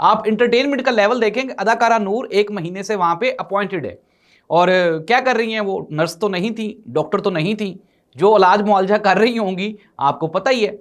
آپ انٹرٹینمنٹ کا لیول دیکھیں کہ اداکارہ نور 1 مہینے سے وہاں پہ اپوائنٹڈ ہے، اور کیا کر رہی ہیں وہ؟ نرس تو نہیں تھی، ڈاکٹر تو نہیں تھی، جو علاج معالجہ کر رہی ہوں گی آپ کو پتہ ہی ہے۔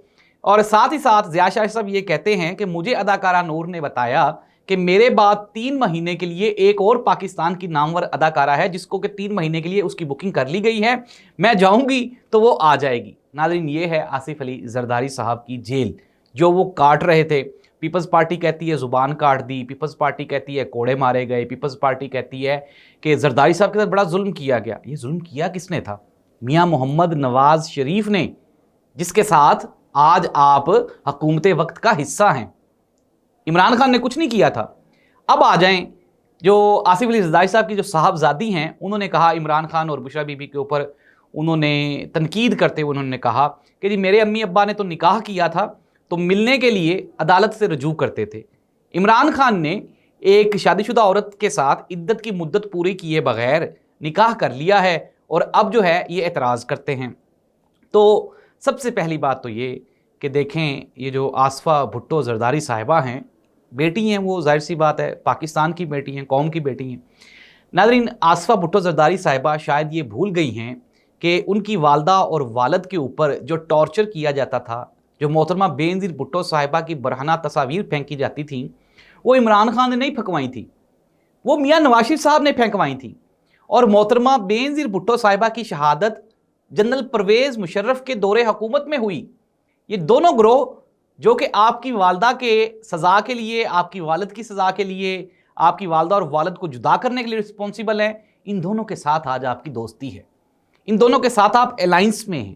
اور ساتھ ہی ساتھ ضیاء شاہ صاحب یہ کہتے ہیں کہ مجھے اداکارہ نور نے بتایا کہ میرے بعد 3 مہینے کے لیے ایک اور پاکستان کی نامور اداکارہ ہے جس کو کہ 3 مہینے کے لیے اس کی بکنگ کر لی گئی ہے، میں جاؤں گی تو وہ آ جائے گی۔ ناظرین، یہ ہے آصف علی زرداری صاحب کی جیل جو وہ کاٹ رہے تھے۔ پیپلز پارٹی کہتی ہے زبان کاٹ دی، پیپلز پارٹی کہتی ہے کوڑے مارے گئے، پیپلز پارٹی کہتی ہے کہ زرداری صاحب کے ساتھ بڑا ظلم کیا گیا۔ یہ ظلم کیا کس نے تھا؟ میاں محمد نواز شریف نے، جس کے ساتھ آج آپ حکومت وقت کا حصہ ہیں۔ عمران خان نے کچھ نہیں کیا تھا۔ اب آ جائیں جو آصف علی زرداری صاحب کی جو صاحبزادی ہیں، انہوں نے کہا عمران خان اور بشرا بی بی کے اوپر انہوں نے تنقید کرتے ہوئے انہوں نے کہا کہ جی میرے امی ابا نے تو نکاح کیا تھا تو ملنے کے لیے عدالت سے رجوع کرتے تھے۔ عمران خان نے ایک شادی شدہ عورت کے ساتھ عدت کی مدت پوری کیے بغیر نکاح کر لیا ہے اور اب جو ہے یہ اعتراض کرتے ہیں۔ تو سب سے پہلی بات تو یہ کہ دیکھیں یہ جو آصفہ بھٹو زرداری صاحبہ ہیں، بیٹی ہیں، وہ ظاہر سی بات ہے پاکستان کی بیٹی ہیں، قوم کی بیٹی ہیں۔ ناظرین، آصفہ بھٹو زرداری صاحبہ شاید یہ بھول گئی ہیں کہ ان کی والدہ اور والد کے اوپر جو ٹارچر کیا جاتا تھا، جو محترمہ بے نظیر بھٹو صاحبہ کی برہنہ تصاویر پھینکی جاتی تھیں، وہ عمران خان نے نہیں پھینکوائی تھی، وہ میاں نواز شریف صاحب نے پھینکوائی تھیں۔ اور محترمہ بے نظیر بھٹو صاحبہ کی شہادت جنرل پرویز مشرف کے دور حکومت میں ہوئی۔ یہ دونوں گروہ جو کہ آپ کی والدہ کے سزا کے لیے، آپ کی والد کی سزا کے لیے، آپ کی والدہ اور والد کو جدا کرنے کے لیے رسپانسیبل ہیں، ان دونوں کے ساتھ آج آپ کی دوستی ہے، ان دونوں کے ساتھ آپ الائنس میں ہیں،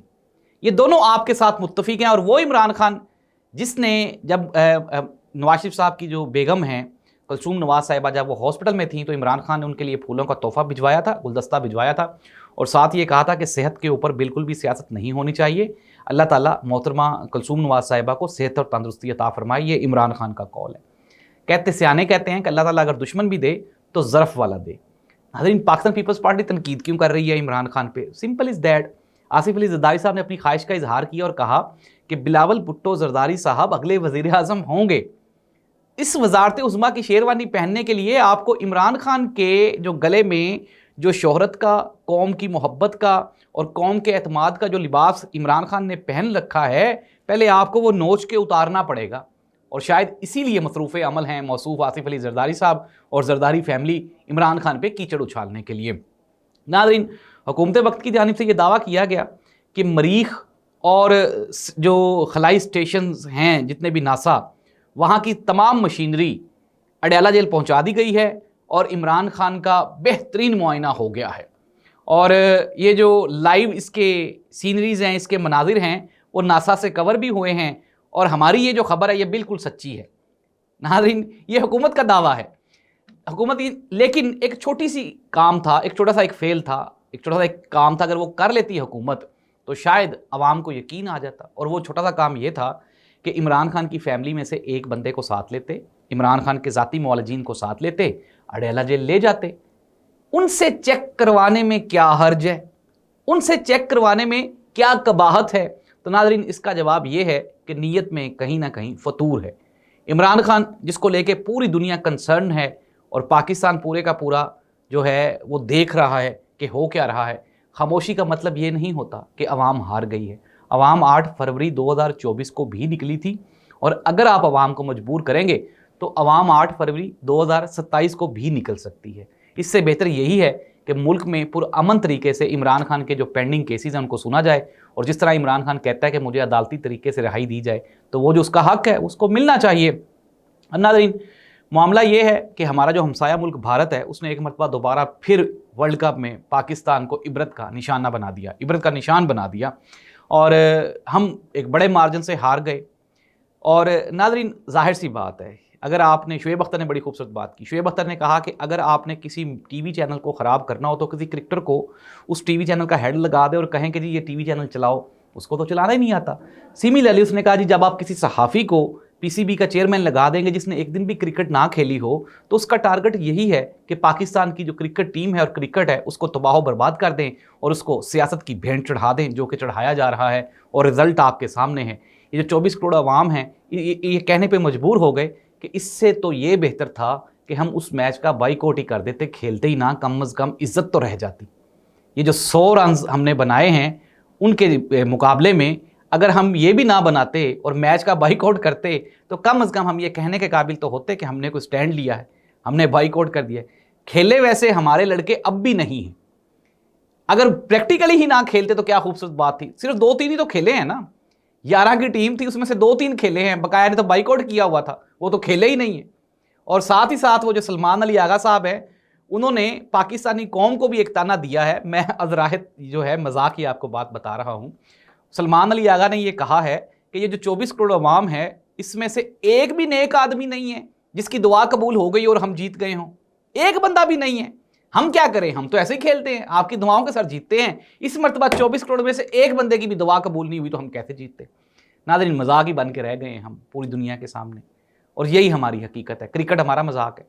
یہ دونوں آپ کے ساتھ متفق ہیں۔ اور وہ عمران خان جس نے جب نواز شریف صاحب کی جو بیگم ہیں کلثوم نواز صاحبہ جب وہ ہاسپٹل میں تھیں تو عمران خان نے ان کے لیے پھولوں کا تحفہ بھجوایا تھا، گلدستہ بھجوایا تھا، اور ساتھ یہ کہا تھا کہ صحت کے اوپر بالکل بھی سیاست نہیں ہونی چاہیے، اللہ تعالیٰ محترمہ کلثوم نواز صاحبہ کو صحت اور تندرستی عطا فرمائے۔ یہ عمران خان کا قول ہے۔ کہتے سیانے کہتے ہیں کہ اللہ تعالیٰ اگر دشمن بھی دے تو ظرف والا دے۔ حضرین، پاکستان پیپلز پارٹی تنقید کیوں کر رہی ہے عمران خان پہ؟ Simple is that, Asif Ali Zardari صاحب نے اپنی خواہش کا اظہار کیا اور کہا کہ بلاول بھٹو زرداری صاحب اگلے وزیر اعظم ہوں گے۔ اس وزارت عظمیٰ کی شیروانی پہننے کے لیے آپ کو عمران خان کے جو گلے میں جو شہرت کا، قوم کی محبت کا اور قوم کے اعتماد کا جو لباس عمران خان نے پہن رکھا ہے، پہلے آپ کو وہ نوچ کے اتارنا پڑے گا۔ اور شاید اسی لیے مصروف عمل ہیں موصوف آصف علی زرداری صاحب اور زرداری فیملی عمران خان پہ کیچڑ اچھالنے کے لیے۔ ناظرین، حکومت وقت کی جانب سے یہ دعویٰ کیا گیا کہ مریخ اور جو خلائی اسٹیشنز ہیں جتنے بھی ناسا، وہاں کی تمام مشینری اڈیالہ جیل پہنچا دی گئی ہے اور عمران خان کا بہترین معائنہ ہو گیا ہے۔ اور یہ جو لائیو اس کے سینریز ہیں، اس کے مناظر ہیں، وہ ناسا سے کور بھی ہوئے ہیں، اور ہماری یہ جو خبر ہے یہ بالکل سچی ہے۔ ناظرین، یہ حکومت کا دعویٰ ہے، حکومت لیکن ایک چھوٹی سی کام تھا، ایک چھوٹا سا ایک فیل تھا، ایک چھوٹا سا ایک کام تھا، اگر وہ کر لیتی حکومت تو شاید عوام کو یقین آ جاتا۔ اور وہ چھوٹا سا کام یہ تھا کہ عمران خان کی فیملی میں سے ایک بندے کو ساتھ لیتے، عمران خان کے ذاتی معالجین کو ساتھ لیتے، اڈیالہ جیل لے جاتے۔ ان سے چیک کروانے میں کیا حرج ہے؟ ان سے چیک کروانے میں کیا قباحت ہے؟ تو ناظرین، اس کا جواب یہ ہے کہ نیت میں کہیں نہ کہیں فطور ہے۔ عمران خان جس کو لے کے پوری دنیا کنسرن ہے اور پاکستان پورے کا پورا جو ہے وہ دیکھ رہا ہے کہ ہو کیا رہا ہے، خاموشی کا مطلب یہ نہیں ہوتا کہ عوام ہار گئی ہے۔ عوام 8 فروری 2024 کو بھی نکلی تھی، اور اگر آپ عوام کو مجبور کریں گے تو عوام 8 فروری 2027 کو بھی نکل سکتی ہے۔ اس سے بہتر یہی ہے کہ ملک میں پرامن طریقے سے عمران خان کے جو پینڈنگ کیسز ہیں ان کو سنا جائے، اور جس طرح عمران خان کہتا ہے کہ مجھے عدالتی طریقے سے رہائی دی جائے تو وہ جو اس کا حق ہے اس کو ملنا چاہیے۔ ناظرین، معاملہ یہ ہے کہ ہمارا جو ہمسایہ ملک بھارت ہے اس نے ایک مرتبہ دوبارہ پھر ورلڈ کپ میں پاکستان کو عبرت کا نشانہ بنا دیا، عبرت کا نشان بنا دیا، اور ہم ایک بڑے مارجن سے ہار گئے۔ اور ناظرین، ظاہر سی بات ہے، اگر آپ نے، شعیب اختر نے بڑی خوبصورت بات کی، شعیب اختر نے کہا کہ اگر آپ نے کسی ٹی وی چینل کو خراب کرنا ہو تو کسی کرکٹر کو اس ٹی وی چینل کا ہیڈ لگا دے اور کہیں کہ جی یہ ٹی وی چینل چلاؤ، اس کو تو چلانا ہی نہیں آتا۔ سیملرلی اس نے کہا جی جب آپ کسی صحافی کو پی سی بی کا چیئرمین لگا دیں گے جس نے ایک دن بھی کرکٹ نہ کھیلی ہو تو اس کا ٹارگٹ یہی ہے کہ پاکستان کی جو کرکٹ ٹیم ہے اور کرکٹ ہے اس کو تباہ و برباد کر دیں اور اس کو سیاست کی بھینٹ چڑھا دیں، جو کہ چڑھایا جا رہا ہے، اور رزلٹ آپ کے سامنے ہے۔ یہ جو 24 کروڑ عوام ہیں یہ کہنے پہ مجبور ہو گئے کہ اس سے تو یہ بہتر تھا کہ ہم اس میچ کا بائیکاٹ ہی کر دیتے، کھیلتے ہی نہ، کم از کم عزت تو رہ جاتی۔ یہ جو 100 رنز ہم نے بنائے ہیں ان کے مقابلے میں اگر ہم یہ بھی نہ بناتے اور میچ کا بائیکاٹ کرتے تو کم از کم ہم یہ کہنے کے قابل تو ہوتے کہ ہم نے کوئی سٹینڈ لیا ہے، ہم نے بائیکاٹ کر دیا ہے۔ کھیلے ویسے ہمارے لڑکے اب بھی نہیں ہیں، اگر پریکٹیکلی ہی نہ کھیلتے تو کیا خوبصورت بات تھی، صرف 2-3 ہی تو کھیلے ہیں نا، 11 کی ٹیم تھی اس میں سے 2-3 کھیلے ہیں، بقایا نے تو بائیکاٹ کیا ہوا تھا، وہ تو کھیلے ہی نہیں ہیں۔ اور ساتھ ہی ساتھ وہ جو سلمان علی آغا صاحب ہیں انہوں نے پاکستانی قوم کو بھی ایک تانا دیا ہے، میں ازراحت جو ہے مذاق ہی آپ کو بات بتا رہا ہوں۔ سلمان علی آغا نے یہ کہا ہے کہ یہ جو 24 کروڑ عوام ہے اس میں سے ایک بھی نیک آدمی نہیں ہے جس کی دعا قبول ہو گئی اور ہم جیت گئے ہوں، ایک بندہ بھی نہیں ہے۔ ہم کیا کریں، ہم تو ایسے ہی کھیلتے ہیں، آپ کی دعاؤں کے ساتھ جیتتے ہیں۔ اس مرتبہ 24 کروڑ میں سے ایک بندے کی بھی دعا قبول نہیں ہوئی تو ہم کیسے جیتتے؟ ناظرین، مذاق ہی بن کے رہ گئے ہیں ہم پوری دنیا کے سامنے، اور یہی ہماری حقیقت ہے۔ کرکٹ ہمارا مذاق ہے،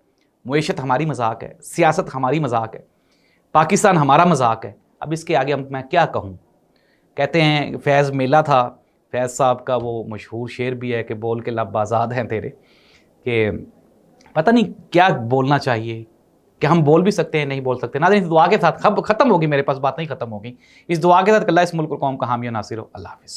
معیشت ہماری مذاق ہے، سیاست ہماری مذاق ہے، پاکستان ہمارا مذاق ہے۔ اب اس کے آگے میں کیا کہوں؟ کہتے ہیں فیض میلہ تھا، فیض صاحب کا وہ مشہور شعر بھی ہے کہ بول کے لب آزاد ہیں تیرے، کہ پتہ نہیں کیا بولنا چاہیے، کہ ہم بول بھی سکتے ہیں نہیں بول سکتے۔ ناظرین، اس دعا کے ساتھ ختم ہوگی، میرے پاس بات نہیں ختم ہوگی، اس دعا کے ساتھ کہ اللہ اس ملک اور قوم کا حامی و ناصر ہو۔ اللہ حافظ۔